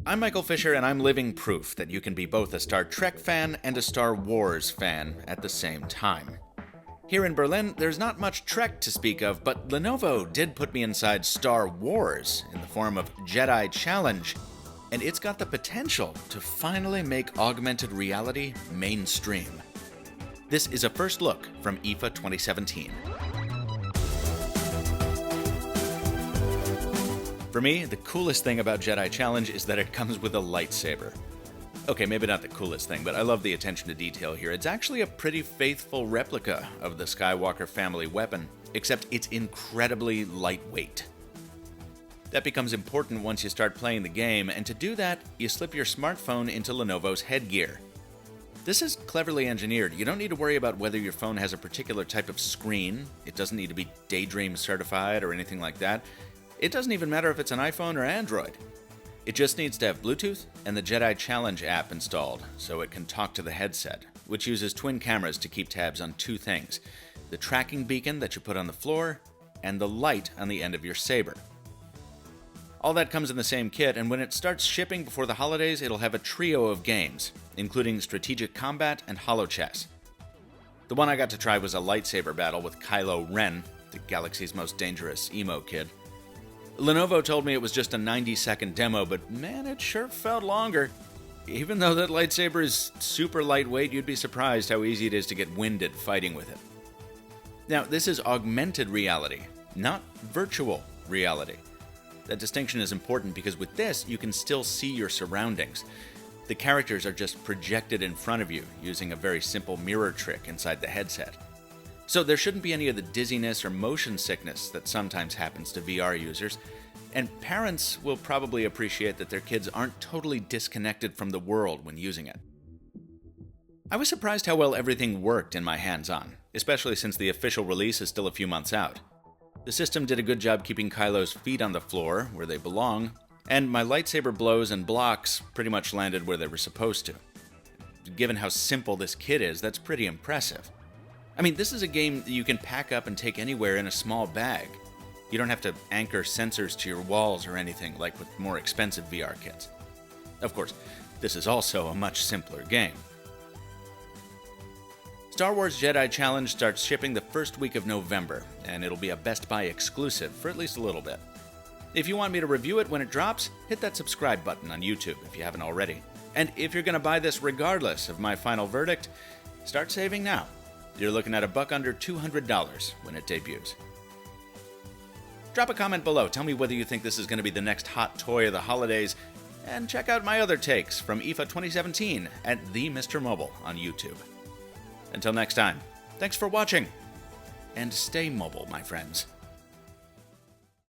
I'm Michael Fisher, and I'm living proof that you can be both a Star Trek fan and a Star Wars fan at the same time. Here in Berlin, there's not much Trek to speak of, but Lenovo did put me inside Star Wars in the form of Jedi Challenge, and it's got the potential to finally make augmented reality mainstream. This is a first look from IFA 2017. For me, the coolest thing about Jedi Challenge is that it comes with a lightsaber. Okay, maybe not the coolest thing, but I love the attention to detail here. It's actually a pretty faithful replica of the Skywalker family weapon, except it's incredibly lightweight. That becomes important once you start playing the game, and to do that, you slip your smartphone into Lenovo's headgear. This is cleverly engineered. You don't need to worry about whether your phone has a particular type of screen. It doesn't need to be Daydream certified or anything like that. It doesn't even matter if it's an iPhone or Android. It just needs to have Bluetooth and the Jedi Challenge app installed so it can talk to the headset, which uses twin cameras to keep tabs on two things: the tracking beacon that you put on the floor and the light on the end of your saber. All that comes in the same kit, and when it starts shipping before the holidays, it'll have a trio of games, including Strategic Combat and HoloChess. The one I got to try was a lightsaber battle with Kylo Ren, the galaxy's most dangerous emo kid. Lenovo told me it was just a 90-second demo, but man, it sure felt longer. Even though that lightsaber is super lightweight, you'd be surprised how easy it is to get winded fighting with it. Now, this is augmented reality, not virtual reality. That distinction is important because with this, you can still see your surroundings. The characters are just projected in front of you using a very simple mirror trick inside the headset. So there shouldn't be any of the dizziness or motion sickness that sometimes happens to VR users, and parents will probably appreciate that their kids aren't totally disconnected from the world when using it. I was surprised how well everything worked in my hands-on, especially since the official release is still a few months out. The system did a good job keeping Kylo's feet on the floor, where they belong, and my lightsaber blows and blocks pretty much landed where they were supposed to. Given how simple this kit is, that's pretty impressive. I mean, this is a game that you can pack up and take anywhere in a small bag. You don't have to anchor sensors to your walls or anything like with more expensive VR kits. Of course, this is also a much simpler game. Star Wars Jedi Challenge starts shipping the first week of November, and it'll be a Best Buy exclusive for at least a little bit. If you want me to review it when it drops, hit that subscribe button on YouTube if you haven't already. And if you're going to buy this regardless of my final verdict, start saving now. You're looking at $100 under $200 when it debuts. Drop a comment below. Tell me whether you think this is going to be the next hot toy of the holidays. And check out my other takes from IFA 2017 at the MrMobile on YouTube. Until next time, thanks for watching. And stay mobile, my friends.